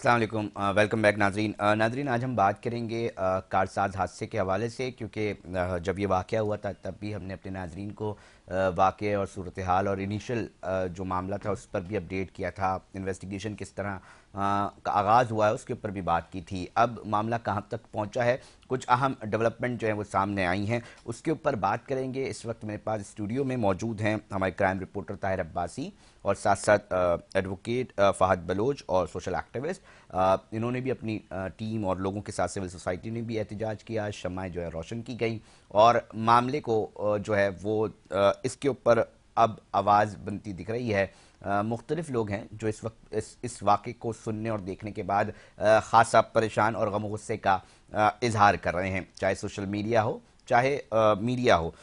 अस्सलाम वालेकुम। Welcome back नाजरीन। नाजरीन, आज हम बात करेंगे कारसाज हादसे के हवाले से, क्योंकि जब ये वाक़या हुआ था तब भी हमने अपने नाजरीन को वाक़े और सूरत हाल और इनिशियल जो मामला था उस पर भी अपडेट किया था। इन्वेस्टिगेशन किस तरह का आगाज़ हुआ है उसके ऊपर भी बात की थी। अब मामला कहाँ तक पहुँचा है, कुछ अहम डेवलपमेंट जो है वो सामने आई हैं, उसके ऊपर बात करेंगे। इस वक्त मेरे पास स्टूडियो में मौजूद हैं हमारे क्राइम रिपोर्टर ताहिर अब्बासी और साथ साथ एडवोकेट फ़हद बलोच और सोशल एक्टिविस्ट। इन्होंने भी अपनी टीम और लोगों के साथ सिविल सोसाइटी ने भी एहतजाज किया, शम्माएं जो है रोशन की गई और मामले को जो है वो इसके ऊपर अब आवाज़ बनती दिख रही है। मुख्तलिफ लोग हैं जो इस वक्त इस वाक़े को सुनने और देखने के बाद ख़ासा परेशान और गम गुस्से का इजहार कर रहे हैं, चाहे सोशल मीडिया हो चाहे मीडिया हो।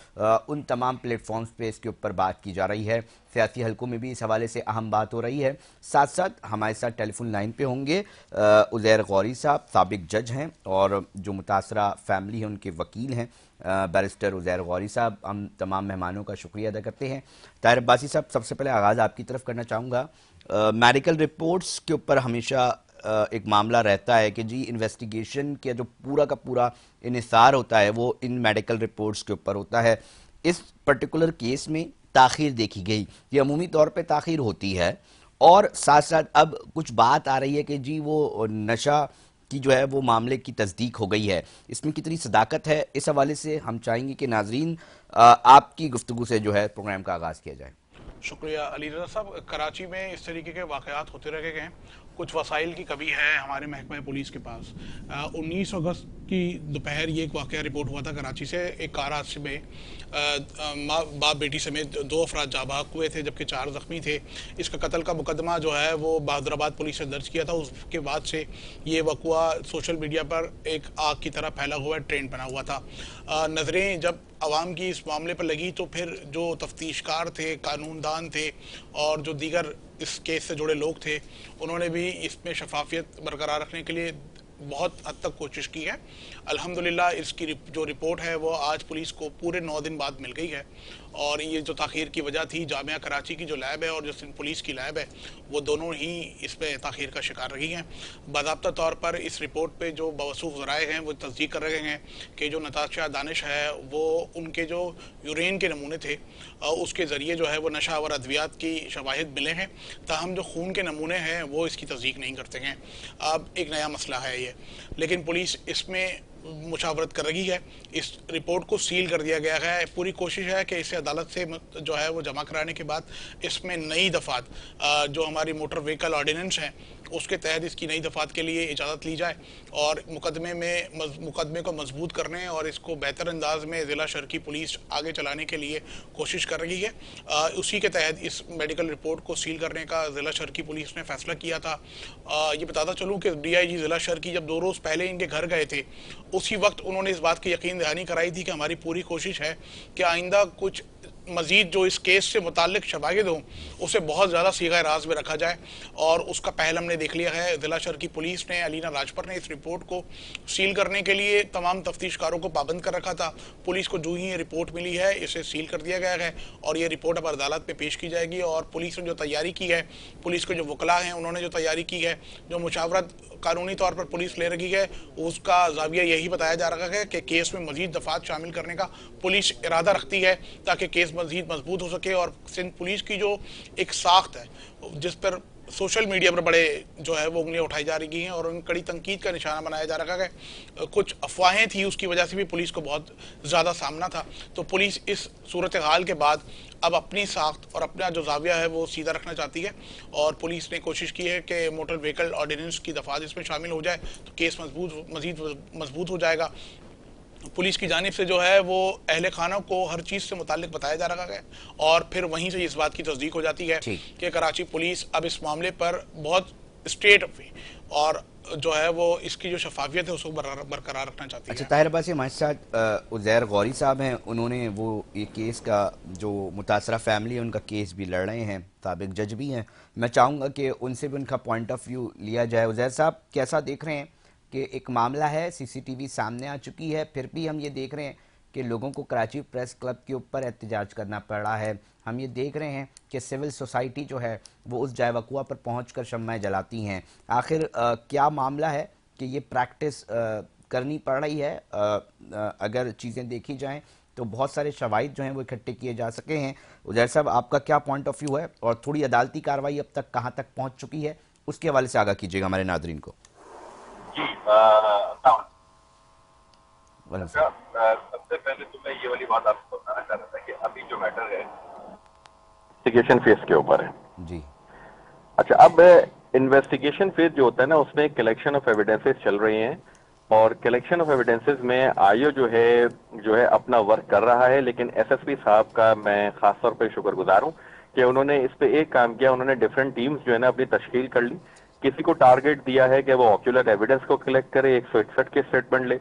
उन तमाम प्लेटफॉर्म्स पे इसके ऊपर बात की जा रही है। सियासी हलकों में भी इस हवाले से अहम बात हो रही है। साथ साथ हमारे साथ टेलीफोन लाइन पे होंगे उज़ैर गौरी साहब, साबिक जज हैं और जो मुतासरा फैमिली है उनके वकील हैं बैरिस्टर उज़ैर गौरी साहब। हम तमाम मेहमानों का शुक्रिया अदा करते हैं। ताहिर अब्बासी साहब, सबसे पहले आगाज़ आपकी तरफ करना चाहूँगा। मेडिकल रिपोर्ट्स के ऊपर हमेशा एक मामला रहता है कि जी इन्वेस्टिगेशन के जो पूरा का पूरा इन्हिसार होता है वो इन मेडिकल रिपोर्ट्स के ऊपर होता है। इस पर्टिकुलर केस में ताख़ीर देखी गई, ये अमूमी तौर पे ताख़ीर होती है और साथ साथ अब कुछ बात आ रही है कि जी वो नशा की जो है वो मामले की तस्दीक हो गई है। इसमें कितनी सदाकत है, इस हवाले से हम चाहेंगे कि नाजरीन आपकी गुफ्तगू से जो है प्रोग्राम का आगाज़ किया जाए। शुक्रिया अली रज़ा साहब। कराची में इस तरीके के वाक़यात होते रहे हैं। कुछ वसाइल की कमी है हमारे महकमा पुलिस के पास। 19 अगस्त की दोपहर ये एक वाक़या रिपोर्ट हुआ था कराची से। एक कार हादसे में माँ बाप बेटी समेत 2 अफराद जाँ बहक हुए थे, जबकि 4 ज़ख्मी थे। इसका कत्ल का मुकदमा जो है वो बहादुराबाद पुलिस ने दर्ज किया था। उसके बाद से ये वक़ुआ सोशल मीडिया पर एक आग की तरह फैला हुआ ट्रेंड बना हुआ था। नज़रें जब आवाम की इस मामले पर लगी तो फिर जो तफ्तीशकार थे, कानूनदान थे और जो दीगर इस केस से जुड़े लोग थे, उन्होंने भी इसमें शफाफियत बरकरार रखने के लिए बहुत हद तक कोशिश की है। अल्हम्दुलिल्लाह इसकी जो रिपोर्ट है वो आज पुलिस को पूरे 9 दिन बाद मिल गई है। और ये जो ताख़ीर की वजह थी, जामिया कराची की जो लैब है और जो सिंध पुलिस की लैब है, वो दोनों ही इसमें ताख़ीर का शिकार रही हैं। बाज़ाब्ता तौर पर इस रिपोर्ट पे जो बावसूफ़ ज़राए हैं वो तस्दीक कर रहे हैं कि जो नताशा दानिश है वो उनके जो यूरेन के नमूने थे उसके ज़रिए जो है वो नशा और अद्वियात की शवाहिद मिले हैं। ताहम जो खून के नमूने हैं वो इसकी तस्दीक नहीं करते हैं। अब एक नया मसला है ये, लेकिन पुलिस इसमें मुशावरत कर रही है। इस रिपोर्ट को सील कर दिया गया है। पूरी कोशिश है कि इसे अदालत से जो है वो जमा कराने के बाद इसमें नई दफ़ात जो हमारी मोटर व्हीकल ऑर्डिनेंस है उसके तहत इसकी नई दफ़ात के लिए इजाज़त ली जाए और मुकदमे को मजबूत करने और इसको बेहतर अंदाज में ज़िला शर्की पुलिस आगे चलाने के लिए कोशिश कर रही है। उसी के तहत इस मेडिकल रिपोर्ट को सील करने का ज़िला शर्की पुलिस ने फैसला किया था। ये बताता चलूँ कि DIG ज़िला शर्की जब 2 रोज़ पहले इनके घर गए थे, उसी वक्त उन्होंने इस बात की यकीन दहानी कराई थी कि हमारी पूरी कोशिश है कि आइंदा कुछ मज़ीद जो इस केस से मुताल्लिक शवाहिद हों उसे बहुत ज़्यादा सीगा राज में रखा जाए। और उसका पहल हमने देख लिया है। ज़िला शर्की पुलिस ने, अलीना राजपर ने इस रिपोर्ट को सील करने के लिए तमाम तफ्तीशकारों को पाबंद कर रखा था। पुलिस को जो ही ये रिपोर्ट मिली है इसे सील कर दिया गया है और ये रिपोर्ट अब अदालत में पेश की जाएगी। और पुलिस ने जो तैयारी की है, पुलिस के जो वकला हैं उन्होंने जो तैयारी की है, जो मुशावरत कानूनी तौर पर पुलिस ले रही है, उसका जाविया यही बताया जा रहा है कि केस में मजीद दफ़ात शामिल करने का पुलिस इरादा रखती है ताकि केस मजीद मजबूत हो सके। और सिंध पुलिस की जो एक साख्त है जिस पर सोशल मीडिया पर बड़े जो है वो उंगलियां उठाई जा रही हैं और उन कड़ी तनकीद का निशाना बनाया जा रहा है। कुछ अफवाहें थी, उसकी वजह से भी पुलिस को बहुत ज़्यादा सामना था। तो पुलिस इस सूरत हाल के बाद अब अपनी साख्त और अपना जो जाविया है वो सीधा रखना चाहती है और पुलिस ने कोशिश की है कि मोटर व्हीकल ऑर्डिनेंस की दफ़ात इसमें शामिल हो जाए तो केस मज़ीद मजबूत हो जाएगा। पुलिस की जानिब से जो है वो अहले खाना को हर चीज़ से मुताल्लिक बताया जा रहा है और फिर वहीं से इस बात की तस्दीक हो जाती है कि कराची पुलिस अब इस मामले पर बहुत स्ट्रेट और जो है वो इसकी जो शफाफियत है उसको बरकरार रखना चाहती है। अच्छा ताहिर अब्बासी, हमारे साथ उज़ैर गौरी साहब हैं। उन्होंने वो ये केस का जो मुतासरा फैमिली है उनका केस भी लड़ रहे हैं, साबिक जज भी हैं। मैं चाहूँगा कि उनसे भी उनका पॉइंट ऑफ व्यू लिया जाए। उज़ैर साहब, कैसा देख रहे हैं कि एक मामला है, CCTV सामने आ चुकी है, फिर भी हम ये देख रहे हैं कि लोगों को कराची प्रेस क्लब के ऊपर एहतजाज करना पड़ रहा है। हम ये देख रहे हैं कि सिविल सोसाइटी जो है वो उस जायवकुआ पर पहुंचकर शम्माएं जलाती हैं। आखिर क्या मामला है कि ये प्रैक्टिस करनी पड़ रही है? अगर चीज़ें देखी जाएं तो बहुत सारे शवाहिद जो हैं वो इकट्ठे किए जा सके हैं। उजैर साहब, आपका क्या पॉइंट ऑफ व्यू है और थोड़ी अदालती कार्रवाई अब तक कहाँ तक पहुँच चुकी है, उसके हवाले से आगाह कीजिएगा हमारे नाजरीन को। जी वलम अच्छा, साहब। सबसे पहले तो मैं ये वाली बात आपको बताना चाह रहा था कि अभी जो मैटर है इन्वेस्टिगेशन फेज के ऊपर है। जी अच्छा, अब इन्वेस्टिगेशन फेज जो होता है ना, उसमें कलेक्शन ऑफ एविडेंसेस चल रहे हैं और कलेक्शन ऑफ एविडेंसेस में आईओ जो है अपना वर्क कर रहा है। लेकिन एसएसपी साहब का मैं खास तौर पे शुक्रगुजार हूं कि उन्होंने इस पे एक काम किया। उन्होंने डिफरेंट टीम्स जो है ना अपनी तश्कील कर ली। किसी को टारगेट दिया है कि वो ऑक्यूलर एविडेंस को कलेक्ट करे, 161 के स्टेटमेंट ले,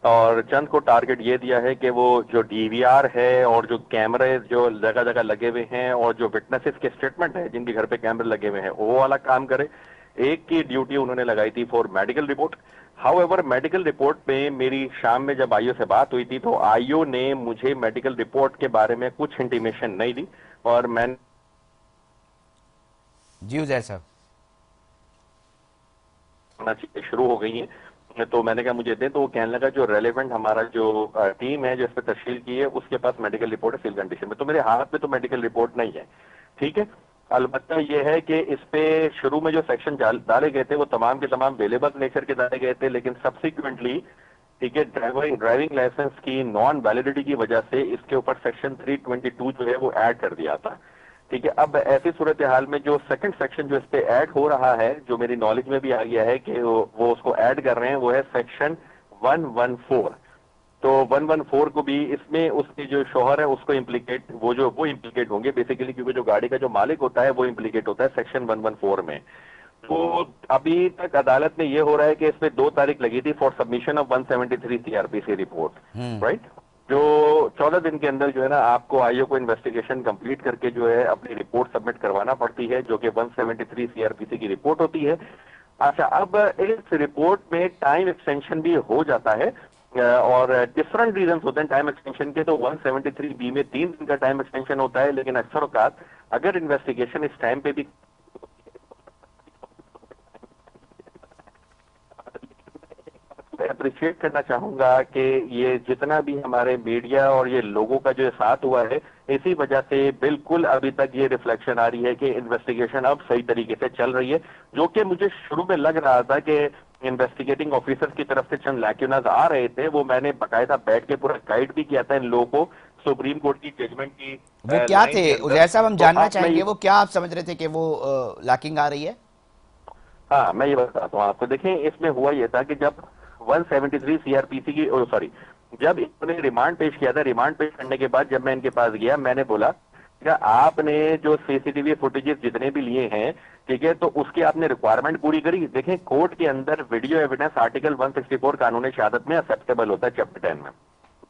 और चंद को टारगेट ये दिया है कि वो जो डीवीआर है और जो कैमरे जो जगह जगह लगे हुए हैं और जो विटनेसेस के स्टेटमेंट है जिनके घर पे कैमरे लगे हुए हैं वो वाला काम करे। एक की ड्यूटी उन्होंने लगाई थी for medical report. However medical report में मेरी शाम में जब आईओ से बात हुई थी तो आईओ ने मुझे मेडिकल रिपोर्ट के बारे में कुछ इंटीमेशन नहीं दी और मैंने जी उजैर साहब। चीजें शुरू हो गई हैं। तो मैंने कहा मुझे दें, तो वो कहने लगा जो रेलेवेंट हमारा जो टीम है जो इस पर तश्कील की है उसके पास मेडिकल रिपोर्ट है सील कंडीशन में। तो मेरे हाथ में तो मेडिकल रिपोर्ट नहीं है, ठीक है। अलबत्ता ये है कि इस पे शुरू में जो सेक्शन डाले गए थे वो तमाम के तमाम वेलेबल नेचर के डाले गए थे, लेकिन सब्सिक्वेंटली, ठीक है, ड्राइविंग लाइसेंस की नॉन वैलिडिटी की वजह से इसके ऊपर सेक्शन 322 जो है वो ऐड कर दिया था, ठीक है। अब ऐसी सूरत हाल में जो सेकंड सेक्शन जो इस पे ऐड हो रहा है, जो मेरी नॉलेज में भी आ गया है कि वो उसको ऐड कर रहे हैं, वो है सेक्शन 114। तो 114 को भी इसमें उसके जो शोहर है उसको इम्प्लीकेट वो इम्प्लीकेट होंगे बेसिकली, क्योंकि जो गाड़ी का जो मालिक होता है वो इम्प्लीकेट होता है सेक्शन 114 में। तो अभी तक अदालत में ये हो रहा है कि इसमें 2 तारीख लगी थी for submission of 173 CrPC report, right. जो 14 दिन के अंदर जो है ना आपको आईओ को इन्वेस्टिगेशन कंप्लीट करके जो है अपनी रिपोर्ट सबमिट करवाना पड़ती है, जो कि 173 सीआरपीसी की रिपोर्ट होती है। अच्छा, अब इस रिपोर्ट में टाइम एक्सटेंशन भी हो जाता है और डिफरेंट रीजन होते हैं टाइम एक्सटेंशन के। तो 173 बी में 3 दिन का टाइम एक्सटेंशन होता है, लेकिन अक्सर औकात अगर इन्वेस्टिगेशन इस टाइम पे भी अप्रिशिएट करना चाहूंगा कि ये जितना भी हमारे मीडिया और ये लोगों का जो साथ हुआ है, इसी वजह से बिल्कुल अभी तक ये रिफ्लेक्शन आ रही है कि इन्वेस्टिगेशन अब सही तरीके से चल रही है। जो कि मुझे शुरू में लग रहा था कि इन्वेस्टिगेटिंग ऑफिसर्स की तरफ से चंद लैक्यूनाज आ रहे थे, वो मैंने बाकायदा बैठ के पूरा गाइड भी किया था इन लोगों को सुप्रीम कोर्ट की जजमेंट की वो क्या लाइन थे के अंदर। उजैर साहब, हम तो जानना अब चाहेंगे वो क्या आप समझ रहे थे कि वो लैकिंग आ रही है? हाँ, मैं ये बताता हूँ आपको। देखें, इसमें हुआ ये था कि जब 173 सीआरपीसी की सॉरी जब इन्होंने रिमांड पेश किया था, रिमांड पेश करने के बाद जब मैं इनके पास गया, मैंने बोला क्या आपने जो सीसीटीवी फुटेजेस जितने भी लिए हैं, ठीक है, तो उसकी आपने रिक्वायरमेंट पूरी करी? देखें, कोर्ट के अंदर वीडियो एविडेंस आर्टिकल 164 कानून शहादत में एक्सेप्टेबल होता है चैप्टर 10 में,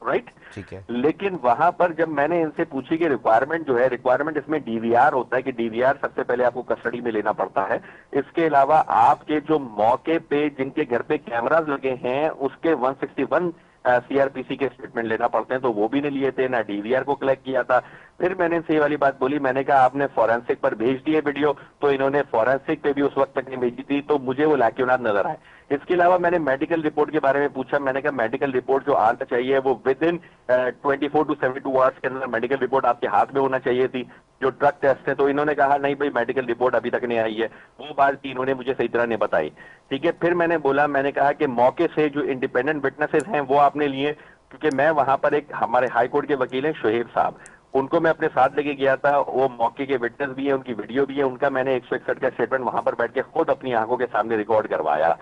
राइट। ठीक है। लेकिन वहां पर जब मैंने इनसे पूछी कि रिक्वायरमेंट जो है, रिक्वायरमेंट इसमें डीवीआर होता है कि डीवीआर सबसे पहले आपको कस्टडी में लेना पड़ता है। इसके अलावा आपके जो मौके पे जिनके घर पे कैमराज लगे हैं उसके 161 सीआरपीसी के स्टेटमेंट लेना पड़ते हैं, तो वो भी नहीं लिए थे, ना डीवीआर को कलेक्ट किया था। फिर मैंने इनसे ये वाली बात बोली, मैंने कहा आपने फॉरेंसिक पर भेज दिए वीडियो, तो इन्होंने फॉरेंसिक पे भी उस वक्त तक नहीं भेजी थी, तो मुझे वो लाक्यूनात नजर आए। इसके अलावा मैंने मेडिकल रिपोर्ट के बारे में पूछा, मैंने कहा मेडिकल रिपोर्ट जो आना चाहिए वो विद इन 24 to 72 आवर्स के अंदर मेडिकल रिपोर्ट आपके हाथ में होना चाहिए थी, जो ड्रग टेस्ट है। तो इन्होंने कहा नहीं भाई, मेडिकल रिपोर्ट अभी तक नहीं आई है। वो बात की इन्होंने मुझे सही तरह नहीं बताई, ठीक है। फिर मैंने बोला, मैंने कहा कि मौके से जो इंडिपेंडेंट विटनेसेस हैं वो आपने लिए, क्योंकि मैं वहां पर एक हमारे हाई कोर्ट के वकील हैं शोहेब साहब, उनको मैं अपने साथ लेके गया था। वो मौके के विटनेस भी है, उनकी वीडियो भी है, उनका मैंने 161 का स्टेटमेंट वहां पर बैठ के खुद अपनी आंखों के सामने रिकॉर्ड करवाया।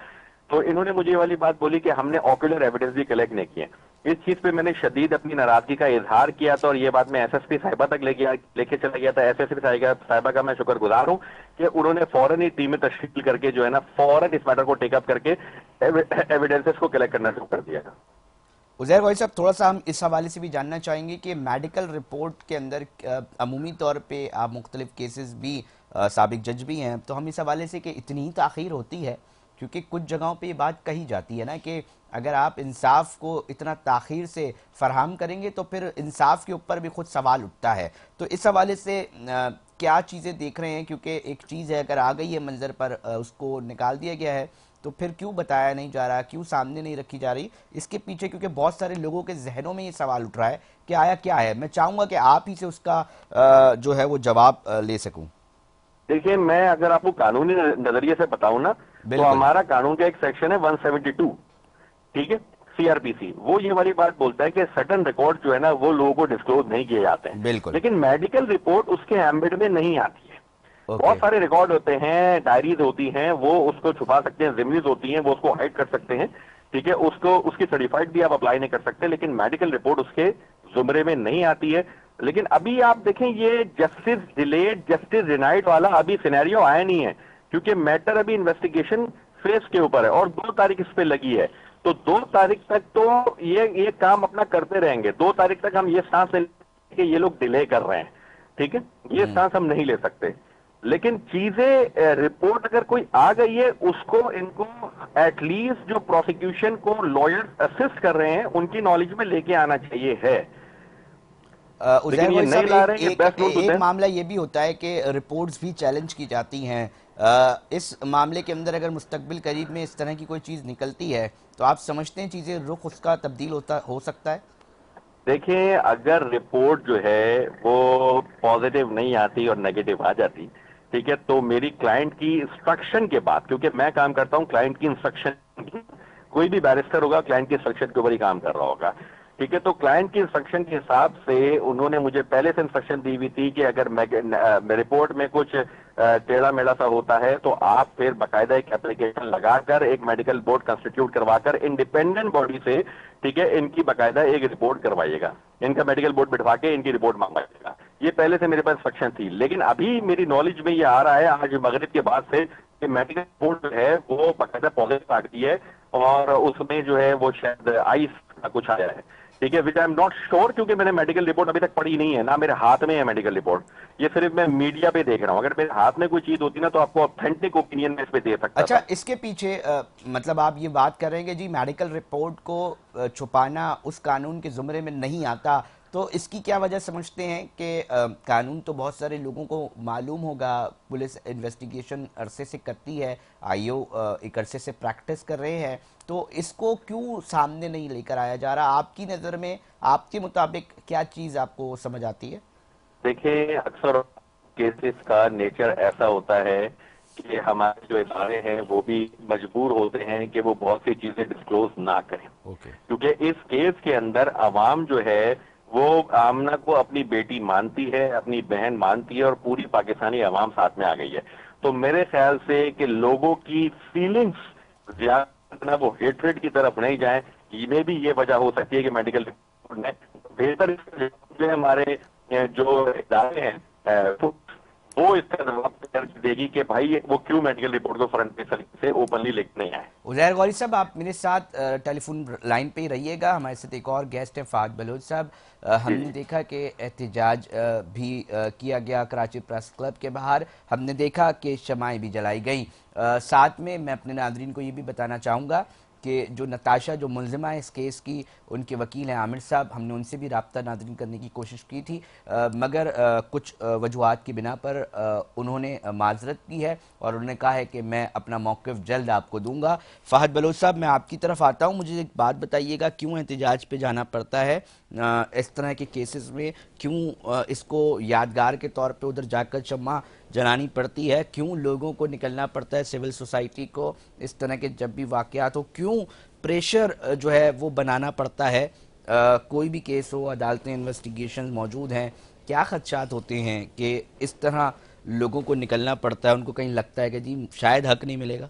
तो इन्होंने मुझे ये वाली बात बोली कि हमने ऑक्यूलर एविडेंस भी कलेक्ट नहीं किए। इस चीज पे मैंने शदीद अपनी नाराजगी का इजहार किया था और ये बात मैं एसएसपी साहिबा तक लेके चला गया था। एसएसपी साहिबा का मैं शुक्रगुजार हूं कि उन्होंने फौरन ही टीम में तश्कील करके जो है ना फौरन इस मैटर को टेकअप करके एविडेंसेस को कलेक्ट करना शुरू कर दिया। उजैर भाई साहब, थोड़ा सा हम इस हवाले से भी जानना चाहेंगे कि मेडिकल रिपोर्ट के अंदर अमूमी तौर पे आप मुख्तलिफ केसेस भी साबिक जज भी हैं, तो हम इस हवाले से कि इतनी ताख़ीर होती है क्योंकि कुछ जगहों पे ये बात कही जाती है ना कि अगर आप इंसाफ को इतना ताखीर से फराहम करेंगे तो फिर इंसाफ के ऊपर भी खुद सवाल उठता है। तो इस हवाले से क्या चीज़ें देख रहे हैं, क्योंकि एक चीज़ है अगर आ गई है मंजर पर, उसको निकाल दिया गया है, तो फिर क्यों बताया नहीं जा रहा, क्यों सामने नहीं रखी जा रही इसके पीछे, क्योंकि बहुत सारे लोगों के जहनों में ये सवाल उठ रहा है कि आया क्या है। मैं चाहूँगा कि आप ही से उसका जो है वो जवाब ले सकूँ। देखिए, मैं अगर आपको कानूनी नजरिए से बताऊं ना, तो हमारा कानून का एक सेक्शन है 172, ठीक है, सीआरपीसी, वो ये वाली बात बोलता है कि सडन रिकॉर्ड जो है ना वो लोगों को डिस्क्लोज नहीं किए जाते हैं। बिल्कुल। लेकिन मेडिकल रिपोर्ट उसके एम्बिट में नहीं आती है। बहुत सारे रिकॉर्ड होते हैं, डायरीज होती हैं, वो उसको छुपा सकते हैं, जिम्मीज होती हैं, वो उसको हाइड कर सकते हैं, ठीक है, उसको उसकी सर्टिफाइड भी आप अप्लाई नहीं कर सकते, लेकिन मेडिकल रिपोर्ट उसके जुमरे में नहीं आती है। लेकिन अभी आप देखें, ये जस्टिस डिलेड जस्टिस डिनाइड वाला अभी सिनेरियो आया नहीं है, क्योंकि मैटर अभी इन्वेस्टिगेशन फेस के ऊपर है और 2 तारीख इस पे लगी है। तो 2 तारीख तक तो ये काम अपना करते रहेंगे। 2 तारीख तक हम ये स्टांस ले कि ये लोग डिले कर रहे हैं, ठीक है, ये स्टांस हम नहीं ले सकते। लेकिन चीजें रिपोर्ट अगर कोई आ गई है, उसको इनको एटलीस्ट जो प्रोसिक्यूशन को लॉयर्स असिस्ट कर रहे हैं उनकी नॉलेज में लेके आना चाहिए है। उज़ैर भाई साहब, एक मामला ये भी होता है कि रिपोर्ट्स भी चैलेंज की जाती हैं। इस मामले के अंदर अगर मुस्तकबिल करीब में इस तरह की कोई चीज़ निकलती है तो आप समझते हैं चीज़ें रुख उसका तब्दील हो सकता है? देखिए, अगर रिपोर्ट जो है वो पॉजिटिव नहीं आती और नेगेटिव आ जाती, ठीक है, तो मेरी क्लाइंट की इंस्ट्रक्शन के बाद, क्योंकि मैं काम करता हूं क्लाइंट की इंस्ट्रक्शन, कोई भी बैरिस्टर होगा क्लाइंट की इंस्ट्रक्शन के ऊपर ही काम कर रहा होगा, ठीक है, तो क्लाइंट की इंस्ट्रक्शन के हिसाब से उन्होंने मुझे पहले से इंस्ट्रक्शन दी हुई थी कि अगर रिपोर्ट में कुछ टेढ़ा मेढ़ा सा होता है तो आप फिर बाकायदा एक एप्लीकेशन लगाकर एक मेडिकल बोर्ड कंस्टिट्यूट करवाकर इंडिपेंडेंट बॉडी से, ठीक है, इनकी बाकायदा एक रिपोर्ट करवाइएगा, इनका मेडिकल बोर्ड बिठवा के इनकी रिपोर्ट मंगवाइएगा। ये पहले से मेरे पास इंस्ट्रक्शन थी। लेकिन अभी मेरी नॉलेज में ये आ रहा है आज मगरिब के बाद से कि मेडिकल बोर्ड जो है वो बाकायदा पॉजिटिव आ गई है और उसमें जो है वो शायद आइस का कुछ आया है, ठीक है, विच आई एम नॉट श्योर, क्योंकि मैंने मेडिकल रिपोर्ट अभी तक पढ़ी नहीं है, ना मेरे हाथ में है मेडिकल रिपोर्ट, ये सिर्फ मैं मीडिया पे देख रहा हूं। अगर मेरे हाथ में कोई चीज होती ना तो आपको ऑथेंटिक ओपिनियन में इस पे दे सकता अच्छा था। इसके पीछे मतलब आप ये बात कर रहे हैं कि जी मेडिकल रिपोर्ट को छुपाना उस कानून के जुमरे में नहीं आता, तो इसकी क्या वजह समझते हैं कि कानून तो बहुत सारे लोगों को मालूम होगा, पुलिस इन्वेस्टिगेशन अरसे से करती है, आईओ एक अरसे से प्रैक्टिस कर रहे हैं, तो इसको क्यों सामने नहीं लेकर आया जा रहा? आपकी नज़र में, आपके मुताबिक क्या चीज़ आपको समझ आती है? देखिए, अक्सर केसेस का नेचर ऐसा होता है कि हमारे जो इदारे हैं वो भी मजबूर होते हैं कि वो बहुत सी चीजें डिस्क्लोज ना करें, क्योंकि इस केस के अंदर अवाम जो है वो आमना को अपनी बेटी मानती है, अपनी बहन मानती है और पूरी पाकिस्तानी अवाम साथ में आ गई है। तो मेरे ख्याल से कि लोगों की फीलिंग्स ज्यादा वो हेट्रेड की तरफ नहीं जाए, ये भी ये वजह हो सकती है कि मेडिकल रिपोर्ट में बेहतर जो हमारे जो इदारे हैं वो इसका जवाब देगी कि भाई वो क्यों मेडिकल रिपोर्ट को फ्रंट पेज से ओपनली लेके नहीं आए। उज़ैर गौरी साहब, आप मेरे साथ टेलीफोन लाइन पे ही रहिएगा, हमारे साथ एक और गेस्ट है फहद बलोच साहब। हमने देखा कि एहतजाज भी किया गया कराची प्रेस क्लब के बाहर, हमने देखा कि शमाएं भी जलाई गई। साथ में मैं अपने नादरीन को ये भी बताना चाहूँगा कि जो नताशा जो मुलजिमा है इस केस की, उनके वकील हैं आमिर साहब, हमने उनसे भी रब्ता नादरीन करने की कोशिश की थी, मगर कुछ वजूहात की बिना पर उन्होंने माजरत की है और उन्होंने कहा है कि मैं अपना मौक़िफ़ जल्द आपको दूंगा। फहद बलोच साहब, मैं आपकी तरफ आता हूँ, मुझे एक बात बताइएगा, क्यों एहतजाज पे जाना पड़ता है इस तरह के केसेस में? क्यों इसको यादगार के तौर पे उधर जाकर शम्मा जलानी पड़ती है? क्यों लोगों को निकलना पड़ता है, सिविल सोसाइटी को, इस तरह के जब भी वाक़यात हो? क्यों प्रेशर जो है वो बनाना पड़ता है? कोई भी केस हो, अदालतें, इन्वेस्टिगेशन मौजूद हैं, क्या खदशात होते हैं कि इस तरह लोगों को निकलना पड़ता है? उनको कहीं लगता है कि जी शायद हक नहीं मिलेगा?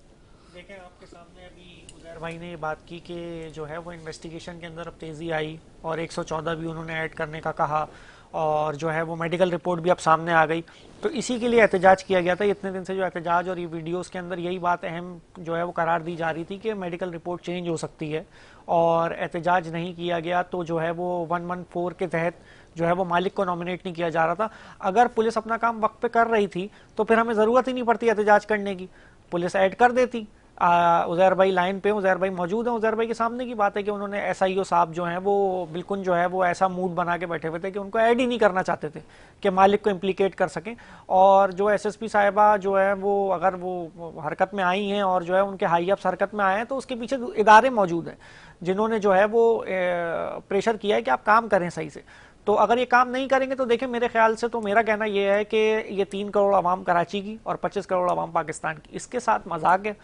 देखें, आपके सामने अभी उज़ैर भाई ने ये बात की कि जो है वो इन्वेस्टिगेशन के अंदर अब तेज़ी आई और 114 भी उन्होंने ऐड करने का कहा और जो है वो मेडिकल रिपोर्ट भी अब सामने आ गई, तो इसी के लिए एहतजाज किया गया था। इतने दिन से जो एहतजाज और ये वीडियोस के अंदर यही बात अहम जो है वो करार दी जा रही थी कि मेडिकल रिपोर्ट चेंज हो सकती है और एहतजाज नहीं किया गया, तो जो है वो 114 के तहत जो है वो मालिक को नॉमिनेट नहीं किया जा रहा था। अगर पुलिस अपना काम वक्त पे कर रही थी तो फिर हमें ज़रूरत ही नहीं पड़ती एहतजाज करने की, पुलिस ऐड कर देती। उज़ैर भाई लाइन पे, उज़ैर भाई मौजूद हैं। उज़ैर भाई के सामने की बात है कि उन्होंने एसआईओ साहब जो हैं वो बिल्कुल जो है वो ऐसा मूड बना के बैठे हुए थे कि उनको ऐड ही नहीं करना चाहते थे कि मालिक को इम्प्लीकेट कर सकें। और जो एसएसपी साहिबा जो है वो अगर वो हरकत में आई हैं और जो है उनके हाई अप्स हरकत में आए हैं तो उसके पीछे इदारे मौजूद हैं जिन्होंने जो है वो प्रेशर किया है कि आप काम करें सही से। तो अगर ये काम नहीं करेंगे तो देखें, मेरे ख्याल से तो मेरा कहना ये है कि ये 3 करोड़ आवाम कराची की और 25 करोड़ आवाम पाकिस्तान की, इसके साथ मजाक है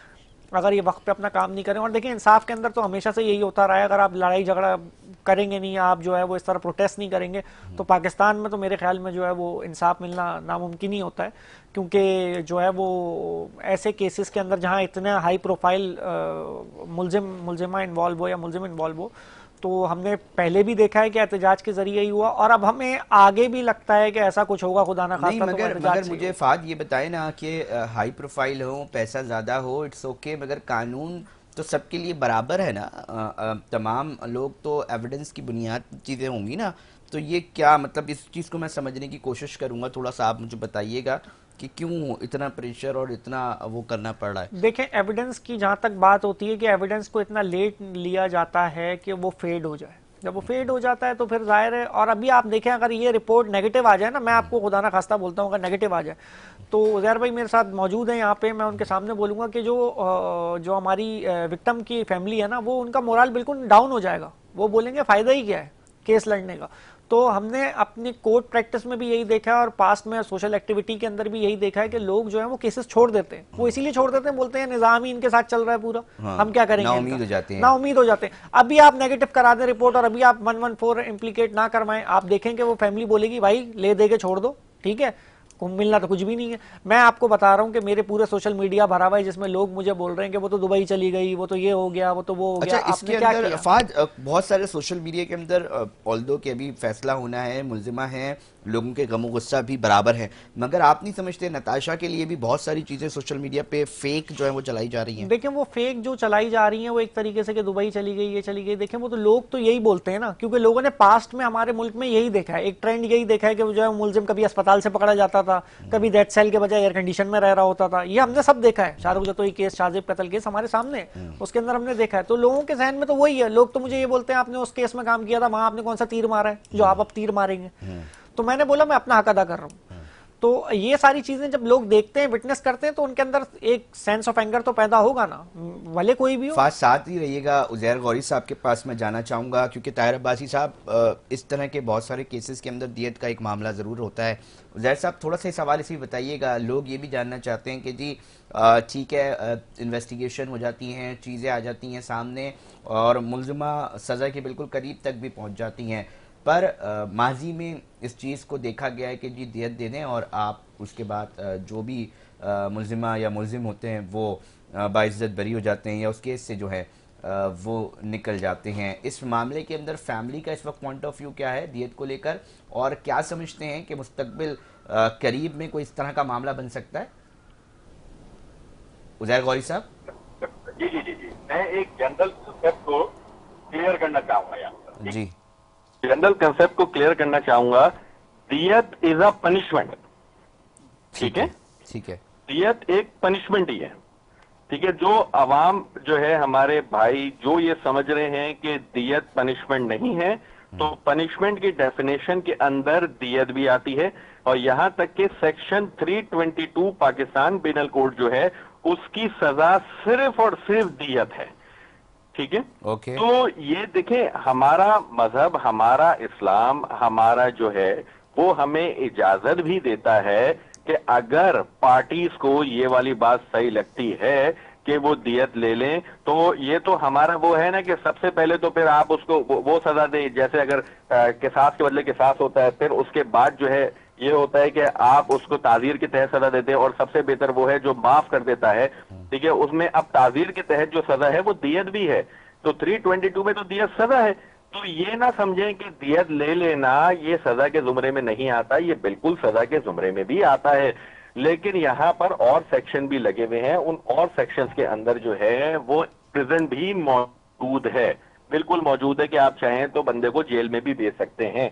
अगर ये वक्त पे अपना काम नहीं करें। और देखिए इंसाफ के अंदर तो हमेशा से यही होता रहा है, अगर आप लड़ाई झगड़ा करेंगे नहीं, आप जो है वो इस तरह प्रोटेस्ट नहीं करेंगे तो पाकिस्तान में तो मेरे ख्याल में जो है वो इंसाफ मिलना नामुमकिन ही होता है। क्योंकि जो है वो ऐसे केसेस के अंदर जहाँ इतने हाई प्रोफाइल मुलजिमा इन्वॉल्व हो या मुलजिम इन्वॉल्व हो, तो हमने पहले भी देखा है कि एहतजाज के जरिए ही हुआ और अब हमें आगे भी लगता है कि ऐसा कुछ होगा, खुदा ना नहीं, खास्ता। मगर मुझे फाद ये बताए ना कि हाई प्रोफाइल हो, पैसा ज़्यादा हो, इट्स ओके, मगर कानून तो सबके लिए बराबर है ना। तमाम लोग तो एविडेंस की बुनियाद चीज़ें होंगी ना। तो ये क्या मतलब, इस चीज़ को मैं समझने की कोशिश करूँगा, थोड़ा सा आप मुझे बताइएगा कि क्यों इतना प्रेशर और इतना वो करना पड़ रहा है। देखें, एविडेंस की जहाँ तक बात होती है कि एविडेंस को इतना लेट लिया जाता है कि वो फेड हो जाए। जब वो फेड हो जाता है तो फिर जाहिर है, और अभी आप देखें अगर ये रिपोर्ट नेगेटिव आ जाए ना, मैं आपको खुदा ना खास्ता बोलता हूँ, अगर नेगेटिव आ जाए तो उज़ैर भाई मेरे साथ मौजूद हैं यहाँ पे, मैं उनके सामने बोलूँगा कि जो हमारी विक्टिम की फैमिली है ना, वो उनका मोरल बिल्कुल डाउन हो जाएगा। वो बोलेंगे फ़ायदा ही क्या है केस लड़ने का। तो हमने अपनी कोर्ट प्रैक्टिस में भी यही देखा है और पास्ट में सोशल एक्टिविटी के अंदर भी यही देखा है कि लोग जो है वो केसेस छोड़ देते हैं। वो इसीलिए छोड़ देते हैं, बोलते हैं निजाम ही इनके साथ चल रहा है पूरा, हाँ, हम क्या करेंगे, नाउम्मीद हो जाते हैं। नाउम्मीद हो जाते हैं। अभी आप नेगेटिव करा दें रिपोर्ट और अभी आप 114 इम्प्लीकेट ना करवाएं, आप देखेंगे वो फैमिली बोलेगी भाई ले दे के छोड़ दो, ठीक है, मिलना तो कुछ भी नहीं है। मैं आपको बता रहा हूं कि मेरे पूरे सोशल मीडिया भरा हुआ है जिसमें लोग मुझे बोल रहे हैं कि वो तो दुबई चली गई, वो तो ये हो गया, वो तो वो हो गया। अच्छा, इसके अंदर फाज बहुत सारे सोशल मीडिया के अंदर ऑल्दो के अभी फैसला होना है, मुल्जिमा है, लोगों के गमो गुस्सा भी बराबर है, मगर आप नहीं समझते नताशा के लिए भी बहुत सारी चीजें सोशल मीडिया पे फेक जो है वो चलाई जा रही हैं? देखिए, वो फेक जो चलाई जा रही हैं वो एक तरीके से कि दुबई चली गई, ये चली गई, देखें वो तो लोग तो यही बोलते हैं ना, क्योंकि लोगों ने पास्ट में हमारे मुल्क में यही देखा है, एक ट्रेंड यही देखा है कि जो है मुल्जिम कभी अस्पताल से पकड़ा जाता था, कभी डेथ सेल के बजाय एयर कंडीशन में रह रहा होता था। ये हमने सब देखा है, शाहरुख जतोई केस, शाहजेब कत्ल केस हमारे सामने है, उसके अंदर हमने देखा है। तो लोगों के जहन में तो वही है। लोग तो मुझे ये बोलते हैं आपने उस केस में काम किया था, वहां आपने कौन सा तीर मारा है जो आप अब तीर मारेंगे। तो मैंने बोला मैं अपना हक अदा कर रहा हूँ। तो ये सारी चीजें जब लोग देखते हैं, विटनेस करते हैं, तो उनके अंदर एक सेंस ऑफ एंगर तो पैदा होगा ना, भले कोई भी हो। फाज साथ ही रहिएगा। उज़ैर गौरी साहब के पास मैं जाना चाहूँगा क्योंकि ताहिर अब्बासी साहब, इस तरह के बहुत सारे केसेस के अंदर दियत का एक मामला ज़रूर होता है। उज़ैर साहब थोड़ा सा इस हवाले से बताइएगा, लोग ये भी जानना चाहते हैं कि जी ठीक है, इन्वेस्टिगेशन हो जाती हैं, चीज़ें आ जाती हैं सामने और मुल्ज़िमा सज़ा के बिल्कुल करीब तक भी पहुँच जाती हैं, पर माजी में इस चीज़ को देखा गया है कि जी दियत दे दें और आप उसके बाद जो भी मुल्जिमा या मुल्जिम होते हैं वो बाइज्जत बरी हो जाते हैं या उस केस से जो है वो निकल जाते हैं। इस मामले के अंदर फैमिली का इस वक्त पॉइंट ऑफ व्यू क्या है दियत को लेकर, और क्या समझते हैं कि मुस्तकबिल करीब में कोई इस तरह का मामला बन सकता है? उज़ैर गौरी साहब। जी जी जी जी, मैं एक जनरल कंसेप्ट को क्लियर करना चाहूंगा यहाँ जी, जनरल कंसेप्ट को क्लियर करना चाहूंगा। दियत इज अ पनिशमेंट, ठीक है, ठीक है, दियत एक पनिशमेंट ही है, ठीक है। जो अवाम जो है हमारे भाई जो ये समझ रहे हैं कि दियत पनिशमेंट नहीं है, तो पनिशमेंट की डेफिनेशन के अंदर दियत भी आती है और यहां तक कि सेक्शन 322 पाकिस्तान पिनल कोड जो है उसकी सजा सिर्फ और सिर्फ दियत है, ठीक है। ओके। तो ये देखें, हमारा मजहब, हमारा इस्लाम, हमारा जो है वो हमें इजाजत भी देता है कि अगर पार्टीज को ये वाली बात सही लगती है कि वो दियत ले लें, तो ये तो हमारा वो है ना कि सबसे पहले तो फिर आप उसको वो सजा दें, जैसे अगर किसास के बदले किसास होता है, फिर उसके बाद जो है ये होता है कि आप उसको ताजीर के तहत सजा देते हैं और सबसे बेहतर वो है जो माफ कर देता है, ठीक है। उसमें अब ताजीर के तहत जो सजा है वो दियत भी है, तो 322 में तो दियत सजा है। तो ये ना समझें कि दियत ले लेना ये सजा के जुमरे में नहीं आता, ये बिल्कुल सजा के जुमरे में भी आता है, लेकिन यहां पर और सेक्शन भी लगे हुए हैं। उन और सेक्शंस के अंदर जो है वो प्रिजन भी मौजूद है, बिल्कुल मौजूद है कि आप चाहें तो बंदे को जेल में भी भेज सकते हैं,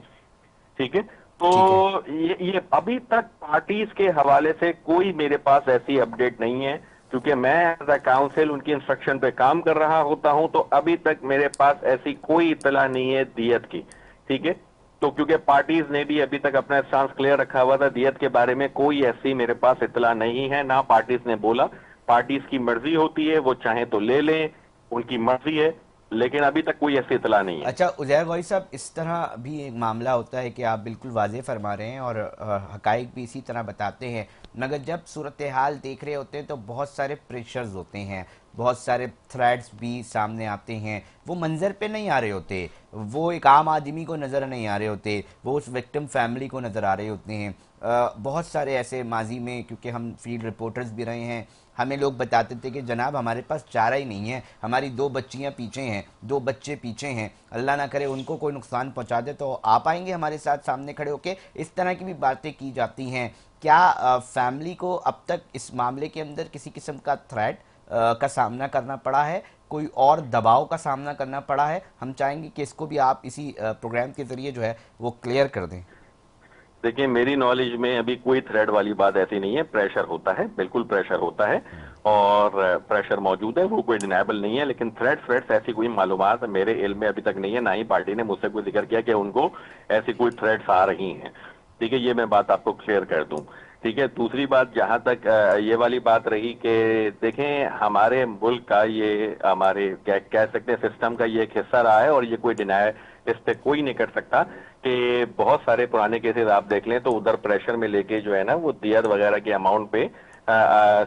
ठीक है। तो ये अभी तक पार्टीज के हवाले से कोई मेरे पास ऐसी अपडेट नहीं है, क्योंकि मैं एज अ काउंसिल उनकी इंस्ट्रक्शन पे काम कर रहा होता हूं, तो अभी तक मेरे पास ऐसी कोई इतला नहीं है दियत की। ठीक है, तो क्योंकि पार्टीज ने भी अभी तक अपना स्टांस क्लियर रखा हुआ था, दियत के बारे में कोई ऐसी मेरे पास इतला नहीं है, ना पार्टीज ने बोला। पार्टीज की मर्जी होती है, वो चाहे तो ले लें, उनकी मर्जी है, लेकिन अभी तक कोई ऐसी इतला नहीं है। अच्छा उजैर भाई साहब, इस तरह भी एक मामला होता है कि आप बिल्कुल वाज़ेह फरमा रहे हैं और हकाइक भी इसी तरह बताते हैं, मगर जब सूरत हाल देख रहे होते हैं तो बहुत सारे प्रेशर्स होते हैं, बहुत सारे थ्रेड्स भी सामने आते हैं, वो मंजर पे नहीं आ रहे होते, वो एक आम आदमी को नज़र नहीं आ रहे होते, वो उस विक्टिम फैमिली को नज़र आ रहे होते हैं। बहुत सारे ऐसे माजी में, क्योंकि हम फील्ड रिपोर्टर्स भी रहे हैं, हमें लोग बताते थे कि जनाब हमारे पास चारा ही नहीं है, हमारी 2 बच्चियां पीछे हैं, 2 बच्चे पीछे हैं, अल्लाह ना करे उनको कोई नुकसान पहुंचा दे तो आप आएंगे हमारे साथ सामने खड़े होके। इस तरह की भी बातें की जाती हैं। क्या फैमिली को अब तक इस मामले के अंदर किसी किस्म का थ्रेट का सामना करना पड़ा है, कोई और दबाव का सामना करना पड़ा है? हम चाहेंगे कि इसको भी आप इसी प्रोग्राम के ज़रिए जो है वो क्लियर कर दें। देखिए, मेरी नॉलेज में अभी कोई थ्रेड वाली बात ऐसी नहीं है। प्रेशर होता है, बिल्कुल प्रेशर होता है, और प्रेशर मौजूद है, वो कोई डिनायबल नहीं है, लेकिन थ्रेड्स ऐसी कोई मालूमात मेरे इल्म में अभी तक नहीं है, ना ही पार्टी ने मुझसे कोई जिक्र किया कि उनको ऐसी कोई थ्रेड्स आ रही हैं। ठीक है, ये मैं बात आपको क्लियर कर दूं। ठीक है, दूसरी बात, जहां तक ये वाली बात रही कि देखें, हमारे मुल्क का ये, हमारे कह सकते हैं सिस्टम का ये एक हिस्सा रहा है, और ये कोई डिनाय इस पे कोई नहीं कर सकता कि बहुत सारे पुराने केसेस आप देख लें तो उधर प्रेशर में लेके जो है ना वो दियत वगैरह के अमाउंट पे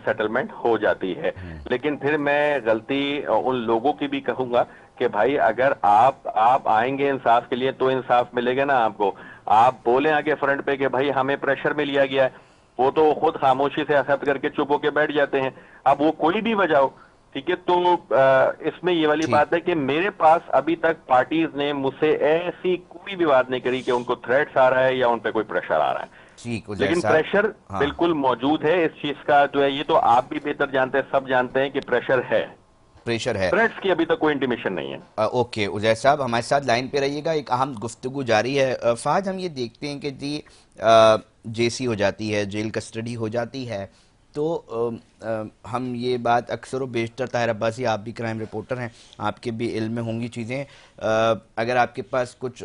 सेटलमेंट हो जाती है। लेकिन फिर मैं गलती उन लोगों की भी कहूंगा कि भाई, अगर आप आएंगे इंसाफ के लिए तो इंसाफ मिलेगा ना आपको। आप बोले आगे फ्रंट पे कि भाई हमें प्रेशर में लिया गया है, वो तो खुद खामोशी से एक्सेप्ट करके चुप होके बैठ जाते हैं। अब वो कोई भी वजह हो, ठीक है, तो इसमें ये वाली बात है कि मेरे पास अभी तक पार्टीज ने मुझसे ऐसी कोई भी बात नहीं करी कि उनको थ्रेट्स आ रहा है या उन पे कोई प्रेशर आ रहा है। ठीक, लेकिन प्रेशर बिल्कुल मौजूद है। इस चीज का जो है, ये तो आप भी बेहतर जानते हैं, सब जानते हैं कि प्रेशर है, थ्रेट्स की अभी तक कोई इंटीमेशन नहीं है। ओके उजैर साहब, हमारे साथ लाइन पे रहिएगा, एक अहम गुफ्तगू जारी है। फहद, हम ये देखते हैं कि जी जेसी हो जाती है, जेल कस्टडी हो जाती है, तो हम ये बात अक्सर व बेशतर, ताहिर अब्बासी आप भी क्राइम रिपोर्टर हैं, आपके भी इल्म में होंगी चीज़ें, अगर आपके पास कुछ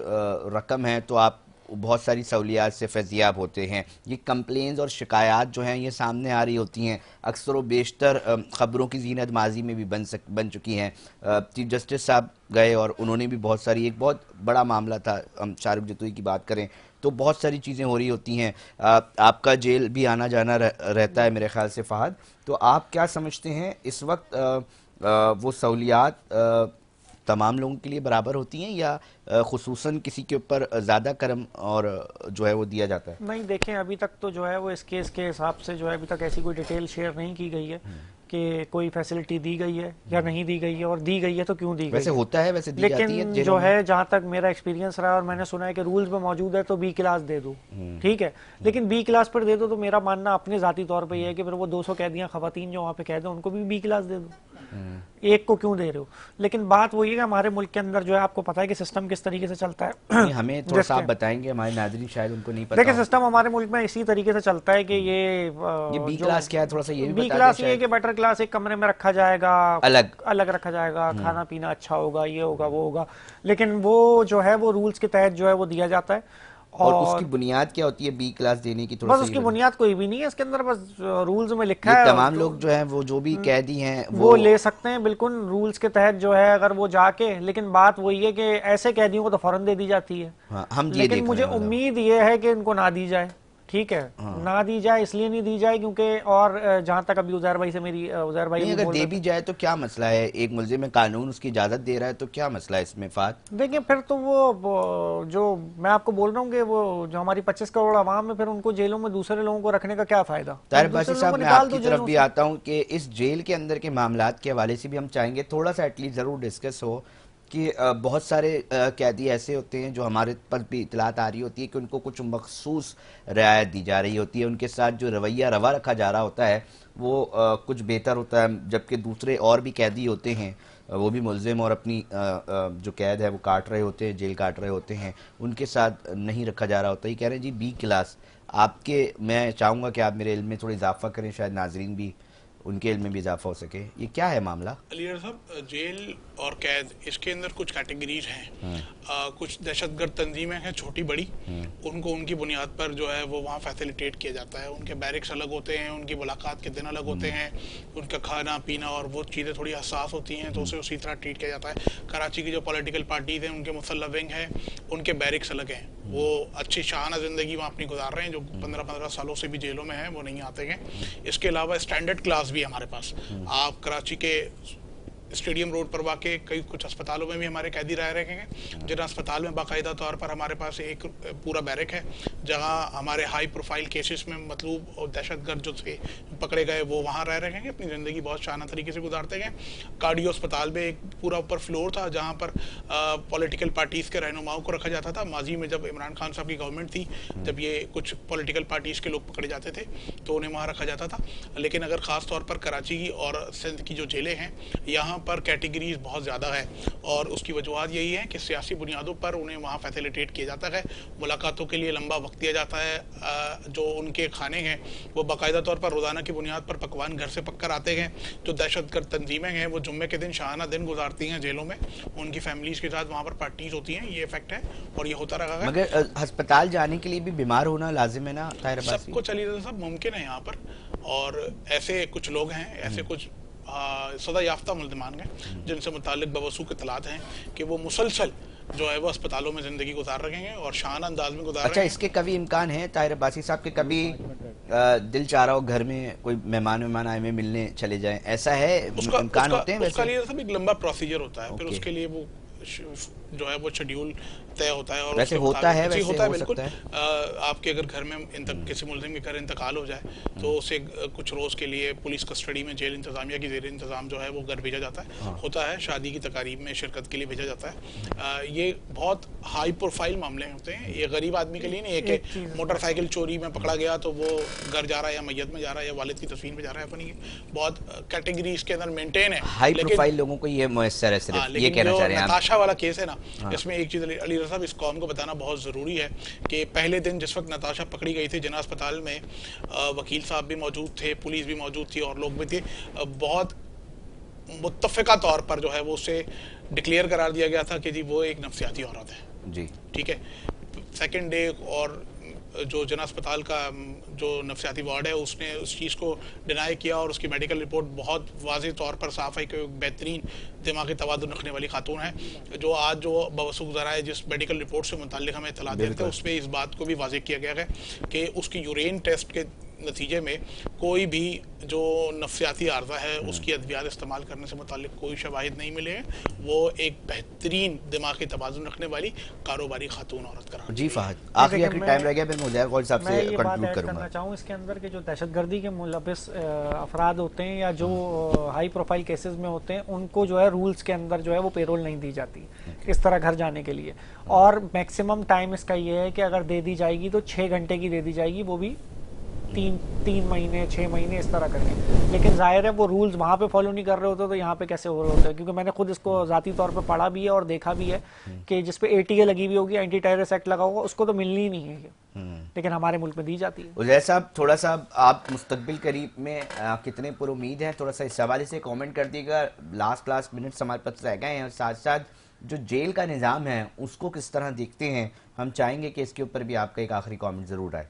रकम है तो आप बहुत सारी सहूलियात से फैज़ियाब होते हैं। ये कंप्लेंट्स और शिकायत जो हैं ये सामने आ रही होती हैं, अक्सर व बेशतर ख़बरों की ज़ीनत माजी में भी बन चुकी हैं। चीफ जस्टिस साहब गए और उन्होंने भी बहुत सारी, एक बहुत बड़ा मामला था, हम शाहरुख जतोई की बात करें तो बहुत सारी चीज़ें हो रही होती हैं। आपका जेल भी आना जाना रहता है मेरे ख्याल से फहद, तो आप क्या समझते हैं इस वक्त वो सहूलियात तमाम लोगों के लिए बराबर होती हैं या खुसूसन किसी के ऊपर ज़्यादा करम और जो है वो दिया जाता है? नहीं, देखें, अभी तक तो जो है वो इस केस के हिसाब से जो है अभी तक ऐसी कोई डिटेल शेयर नहीं की गई है कि कोई फैसिलिटी दी गई है या नहीं दी गई है, और दी गई है तो क्यों दी गई। वैसे होता है, वैसे दी जाती है लेकिन जो है, जहाँ तक मेरा एक्सपीरियंस रहा और मैंने सुना है कि रूल्स में मौजूद है तो बी क्लास दे दो, ठीक है, लेकिन बी क्लास पर दे दो तो मेरा मानना अपने ज़ाती तौर पे ये है कि फिर वो 200 कैदियाँ खवातीन जो वहाँ पे कैद हैं उनको भी बी क्लास दे दो, एक को क्यों दे रहे हो। लेकिन बात वही है कि हमारे मुल्क के अंदर जो है, आपको पता है कि सिस्टम किस तरीके से चलता है। हमें थोड़ा सा आप बताएंगे, हमारे नाज़रीन शायद उनको नहीं पता। देखिए, सिस्टम हमारे मुल्क में इसी तरीके से चलता है कि ये बी क्लास क्या है, थोड़ा सा ये भी बी क्लास ये है कि बेटर क्लास एक कमरे में रखा जाएगा, अलग रखा जाएगा, खाना पीना अच्छा होगा, ये होगा वो होगा, लेकिन वो जो है वो रूल्स के तहत जो है वो दिया जाता है। और उसकी बुनियाद क्या होती है बी क्लास देने की? बस उसकी बुनियाद कोई भी नहीं है इसके अंदर, बस रूल्स में लिखा है तमाम लोग जो हैं वो जो भी कैदी हैं वो ले सकते हैं, बिल्कुल रूल्स के तहत जो है, अगर वो जाके। लेकिन बात वही है कि ऐसे कैदियों को तो फौरन दे दी जाती है। हम लेकिन मुझे उम्मीद ये है कि इनको ना दी जाए, ठीक है, ना दी जाए, इसलिए नहीं दी जाए क्योंकि, और जहां तक अभी उजैर भाई से मेरी, उजैर भाई अगर दे भी जाए तो क्या मसला है? एक मुल्जिम में कानून उसकी इजाजत दे रहा है तो क्या मसला है इसमें फात? देखिए, फिर तो वो जो मैं आपको बोल रहा हूँ कि वो जो हमारी 25 करोड़ आवाम है, फिर उनको जेलों में दूसरे लोगों को रखने का क्या फायदा। ताहिर अब्बासी साहब, मैं आपकी तरफ भी आता हूँ कि इस जेल के अंदर के मामलात के हवाले से भी हम चाहेंगे थोड़ा सा एटलीस्ट जरूर डिस्कस हो कि बहुत सारे कैदी ऐसे होते हैं जो हमारे पास भी इतलात आ रही होती है कि उनको कुछ मखसूस रियायत दी जा रही होती है, उनके साथ जो रवा रखा जा रहा होता है वो कुछ बेहतर होता है, जबकि दूसरे और भी कैदी होते हैं वो भी मुल्जिम और अपनी जो कैद है वो काट रहे होते हैं, जेल काट रहे होते हैं, उनके साथ नहीं रखा जा रहा होता। ये कह रहे हैं जी बी क्लास। आपके, मैं चाहूँगा कि आप मेरे इल्म में थोड़ा इजाफा करें, शायद नाजरीन भी उनके इल्म में भी इजाफा हो सके, ये क्या है मामला? अलीगढ़ साहब, जेल और कैद इसके अंदर कुछ कैटेगरीज हैं। कुछ दहशतगर्द तंजीमें हैं छोटी बड़ी, उनको उनकी बुनियाद पर जो है वो वहाँ फैसिलिटेट किया जाता है। उनके बैरिक्स अलग होते हैं, उनकी मुलाकात के दिन अलग होते हैं, उनका खाना पीना और वो चीज़ें थोड़ी हसास होती हैं, तो उसे उसी तरह ट्रीट किया जाता है। कराची की जो पॉलिटिकल पार्टीज हैं, उनके मुसल्लह विंग है, उनके बैरिक्स अलग हैं। वो अच्छी शाहाना ज़िंदगी वहाँ अपनी गुजार रहे हैं, जो 15-15 सालों से भी जेलों में हैं, वो नहीं आते हैं। इसके अलावा स्टैंडर्ड क्लास भी है हमारे पास। आप कराची के स्टेडियम रोड पर वाक़ कई कुछ अस्पतालों में भी हमारे कैदी रह रहे हैं, जिन अस्पताल में बाकायदा तौर पर हमारे पास एक पूरा बैरक है, जहां हमारे हाई प्रोफाइल केसेस में मतलूब और दहशतगर्द जो थे पकड़े गए वो वहां रह रहे हैं, अपनी ज़िंदगी बहुत शाना तरीके से गुजारते हैं। कार्डियो अस्पताल में एक पूरा ऊपर फ्लोर था जहाँ पर पॉलिटिकल पार्टीज़ के रहनुमाओं को रखा जाता था। माजी में जब इमरान खान साहब की गवर्नमेंट थी, जब ये कुछ पॉलिटिकल पार्टीज़ के लोग पकड़े जाते थे तो उन्हें वहाँ रखा जाता था। लेकिन अगर ख़ास तौर पर कराची की और सिंध की जो जेलें हैं, यहाँ पर कैटेगरीज बहुत ज़्यादा है और उसकी वजूहत यही है कि सियासी बुनियादों पर उन्हें वहाँ फैसिलिटेट किया जाता है। मुलाकातों के लिए लंबा वक्त दिया जाता है। जो उनके खाने हैं वो बाकायदा तौर पर रोज़ाना की बुनियाद पर पकवान घर से पककर आते हैं। जो दहशतगर्द तंजीमें हैं वो जुम्मे के दिन शाहाना दिन गुजारती हैं जेलों में, उनकी फैमिलीज़ के साथ वहाँ पर पार्टीज होती हैं। ये इफेक्ट है और ये होता रहा है। मगर अस्पताल जाने के लिए भी बीमार होना लाजिम है ना ताहिर अब्बासी? सब कुछ अली रज़ा साहब मुमकिन है यहाँ पर, और ऐसे कुछ लोग हैं, ऐसे कुछ सदा याफ्ता मुल्ज़िमान हैं जिनसे मुतालिक बवसूख इत्तलात हैं कि वो मुसलसल जो है वो अस्पतालों में ज़िंदगी गुजार रहे हैं और शान अंदाज में गुजार रहे हैं। अच्छा, इसके कभी इम्कान है ताहिर अब्बासी साहब के कभी दिल चाह रहा हो घर में कोई मेहमान आए में मिलने चले जाएं, ऐसा है? इम्कान होते हैं वैसे? उसका लिए सब एक लंबा प्रोसीजर होता है, फिर उसके लिए वो जो है वो शेड्यूल तय होता है और वैसे होता है, वैसे होता है हो बिल्कुल। सकता है। आपके अगर घर में किसी मुल्ज़िम के घर इंतकाल हो जाए तो उसे कुछ रोज़ के लिए पुलिस कस्टडी में जेल इंतज़ामिया की ज़ेर इंतज़ाम जो है वो घर भेजा जाता है। होता है शादी की तकारीब में शिरकत के लिए भेजा जाता है। ये बहुत हाई प्रोफाइल मामले होते हैं, ये गरीब आदमी के लिए नहीं है कि मोटरसाइकिल चोरी में पकड़ा गया तो वो घर जा रहा है या मैयत में जा रहा है या वालिद की तस्वीर में जा रहा है। अपनी बहुत कैटेगरी इसके अंदर मेंटेन है। हाई प्रोफाइल लोगों को ये मुयस्सर है सिर्फ, ये कहना चाह रहे हैं नताशा वाला केस है ना, इसमें एक चीज़ अली रज़ा साहब इस कौम को बताना बहुत ज़रूरी है कि पहले दिन जिस वक्त नताशा पकड़ी गई थी जिना अस्पताल में, वकील साहब भी मौजूद थे, पुलिस भी मौजूद थी और लोग भी थे। बहुत मुत्तफ़िका तौर पर जो है वो उसे डिक्लेयर करार दिया गया था कि जी वो एक नफ्सियाती औरत है जी, ठीक है। सेकेंड डे और जो जना अस्पताल का जो नफ्सियाती वार्ड है उसने उस चीज़ को डिनाई किया और उसकी मेडिकल रिपोर्ट बहुत वाज़ेह तौर पर साफ है कि बेहतरीन दिमागी तवाज़ुन रखने वाली खातून है। जो आज जो बवसूख ज़राए जिस मेडिकल रिपोर्ट से मुताल्लिक़ हमें इत्तला देते हैं उस पर इस बात को भी वाज़ेह किया गया है कि उसकी यूरेन टेस्ट के नतीजे में कोई भी जो नफ्सियाती आर्जा है उसकी अद्वियात इस्तेमाल करने से मुताल्लिक़ कोई शवाहिद नहीं मिले हैं। वो एक बेहतरीन दिमागी तवाज़ुन रखने वाली कारोबारी खातून औरत करार। जी फ़हद, आखिरी टाइम रह गया, मैं मुजैर कौल साहब से कंक्लूड करूंगा। चाहूँ इसके अंदर के जो दहशतगर्दी के मुलविस अफराद होते हैं या जो हाई प्रोफाइल केसेस में होते हैं उनको जो है रूल्स के अंदर जो है वो पेरोल नहीं दी जाती इस तरह घर जाने के लिए, और मैक्सिमम टाइम इसका ये है कि अगर दे दी जाएगी तो 6 घंटे की दे दी जाएगी, वो भी 3 महीने 6 महीने इस तरह करके। लेकिन जाहिर है वो रूल्स वहाँ पे फॉलो नहीं कर रहे होते तो यहाँ पे कैसे हो रहे होते हैं, क्योंकि मैंने खुद इसको ज़ाती तौर पे पढ़ा भी है और देखा भी है कि जिस पे ATA लगी हुई होगी, एंटी टेररिस्ट एक्ट लगा होगा, उसको तो मिलनी ही नहीं है लेकिन हमारे मुल्क में दी जाती है। उजैर साहब, थोड़ा सा आप मुस्तकबिल करीब में कितने पुरुमीद हैं, थोड़ा सा इस हवाले से कॉमेंट कर दीजिएगा। लास्ट मिनट्स हमारे पास रह गए हैं और साथ साथ जो जेल का निज़ाम है उसको किस तरह देखते हैं, हम चाहेंगे कि इसके ऊपर भी आपका एक आखिरी कॉमेंट ज़रूर आए।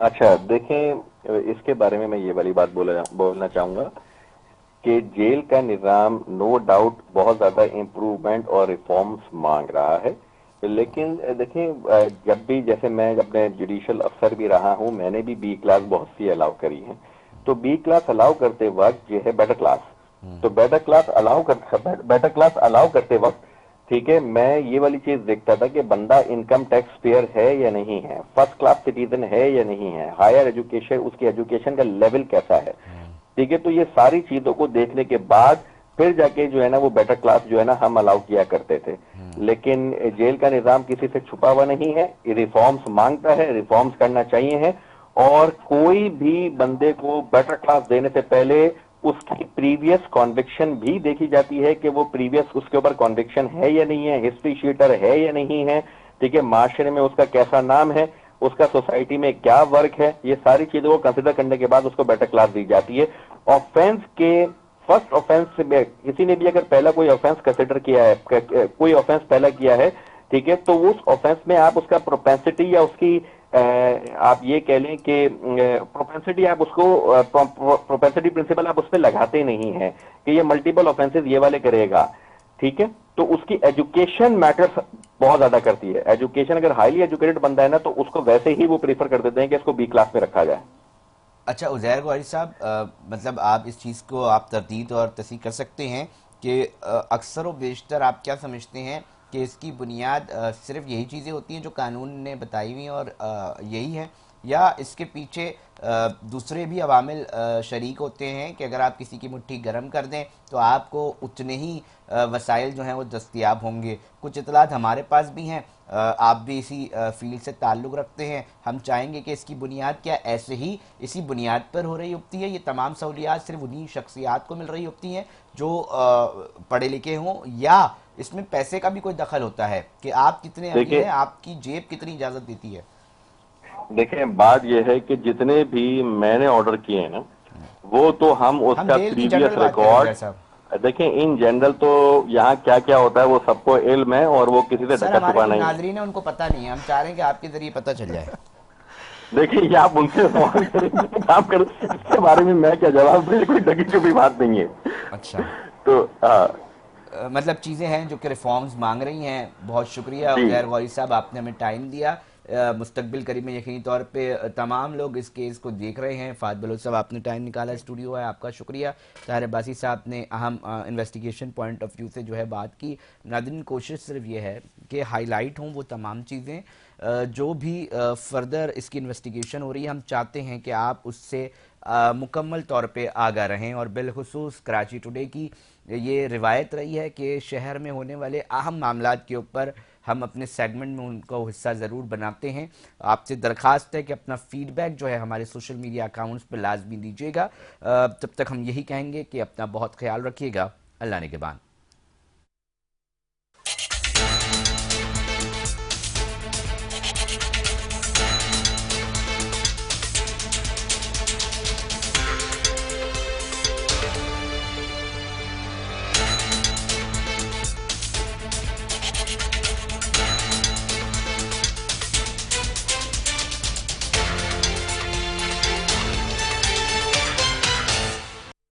अच्छा देखें, इसके बारे में मैं ये वाली बात बोलना चाहूंगा कि जेल का निज़ाम नो डाउट बहुत ज़्यादा इम्प्रूवमेंट और रिफॉर्म्स मांग रहा है। लेकिन देखें, जब भी जैसे मैं अपने जुडिशल अफसर भी रहा हूं, मैंने भी B क्लास बहुत सी अलाउ करी है। तो B क्लास अलाउ करते वक्त ये है बेटर क्लास, तो बेटर क्लास अलाउ करते वक्त ठीक है, मैं ये वाली चीज देखता था कि बंदा इनकम टैक्स पेयर है या नहीं है, फर्स्ट क्लास सिटीजन है या नहीं है, हायर एजुकेशन, उसकी एजुकेशन का लेवल कैसा है, ठीक है। तो ये सारी चीजों को देखने के बाद फिर जाके जो है ना वो बेटर क्लास जो है ना हम अलाउ किया करते थे। लेकिन जेल का निजाम किसी से छुपा हुआ नहीं है, ये रिफॉर्म्स मांगता है, रिफॉर्म्स करना चाहिए है। और कोई भी बंदे को बेटर क्लास देने से पहले उसकी प्रीवियस कॉन्विक्शन भी देखी जाती है कि वो प्रीवियस उसके ऊपर कॉन्विक्शन है या नहीं है, हिस्ट्री शीटर है या नहीं है, ठीक है, माशरे में उसका कैसा नाम है, उसका सोसाइटी में क्या वर्क है, ये सारी चीजों को कंसिडर करने के बाद उसको बेटर क्लास दी जाती है। ऑफेंस के फर्स्ट ऑफेंस में किसी ने भी अगर पहला कोई ऑफेंस कंसिडर किया है, कोई ऑफेंस पहला किया है, ठीक है, तो उस ऑफेंस में आप उसका प्रोपेंसिटी या उसकी आप ये कह लें कि प्रोपेंसिटी आप उसको प्रोपेंसिटी प्रिंसिपल आप उस पर लगाते नहीं है कि ये मल्टीपल ऑफेंसेस ये वाले करेगा, ठीक है। तो उसकी एजुकेशन मैटर्स बहुत ज्यादा करती है। एजुकेशन अगर हाईली एजुकेटेड बंदा है ना तो उसको वैसे ही वो प्रीफर कर देते हैं कि इसको बी क्लास में रखा जाए। अच्छा उज़ैर गौहरी साहब, मतलब आप इस चीज़ को आप तरदीद और तस्दीक कर सकते हैं कि अक्सर व बेशतर आप क्या समझते हैं कि इसकी बुनियाद सिर्फ यही चीज़ें होती हैं जो कानून ने बताई हुई और यही है, या इसके पीछे दूसरे भी अवामिल शरीक होते हैं कि अगर आप किसी की मुट्ठी गर्म कर दें तो आपको उतने ही वसाइल जो हैं वो दस्तयाब होंगे? कुछ इतलात हमारे पास भी हैं, आप भी इसी फील्ड से ताल्लुक़ रखते हैं, हम चाहेंगे कि इसकी बुनियाद क्या ऐसे ही इसी बुनियाद पर हो रही होती है? ये तमाम सहूलियात सिर्फ उन्हीं शख्सियात को मिल रही होती हैं जो पढ़े लिखे हों, या इसमें पैसे का भी कोई दखल होता है कि आप कितने अमीर हैं, आपकी जेब कितनी इजाज़त देती है? देखें, बात यह है कि जितने भी मैंने ऑर्डर किए हैं ना, वो तो हम उसका प्रीवियस रिकॉर्ड देखें। इन जनरल तो यहाँ क्या क्या होता है वो सबको इल्म है और वो किसी से ढका छुपा नहीं है। नाज़रीन है, उनको पता नहीं है, हम चाह रहे हैं कि आपके जरिए पता चल जाए। देखिए, ये आप उनसे सवाल करेंगे, काम करें, इसके बारे में मैं क्या जवाब दूं, कोई ढकी छुपी बात नहीं है। अच्छा, तो मतलब चीज़ें हैं जो कि रिफॉर्म्स मांग रही हैं। बहुत शुक्रिया उज़ैर गौहरी साहब, आपने हमें टाइम दिया। मुस्तकबिल करीब में यकीनी तौर पे तमाम लोग इस केस को देख रहे हैं। फ़ाद बलोच साहब, आपने टाइम निकाला, स्टूडियो है, आपका शुक्रिया। ताहिर अब्बासी साहब ने अहम इन्वेस्टिगेशन पॉइंट ऑफ व्यू से जो है बात की। नाज़रीन, कोशिश सिर्फ ये है कि हाईलाइट हों वो तमाम चीज़ें जो भी फर्दर इसकी इन्वेस्टिगेशन हो रही है। हम चाहते हैं कि आप उससे मुकम्मल तौर पे आगाह रहें, और बिलखुसूस कराची टुडे की ये रिवायत रही है कि शहर में होने वाले अहम मामलात के ऊपर हम अपने सेगमेंट में उनको हिस्सा ज़रूर बनाते हैं। आपसे दरख्वास्त है कि अपना फीडबैक जो है हमारे सोशल मीडिया अकाउंट्स पर लाजमी दीजिएगा। तब तक हम यही कहेंगे कि अपना बहुत ख्याल रखिएगा। अल्लाह निगहबान।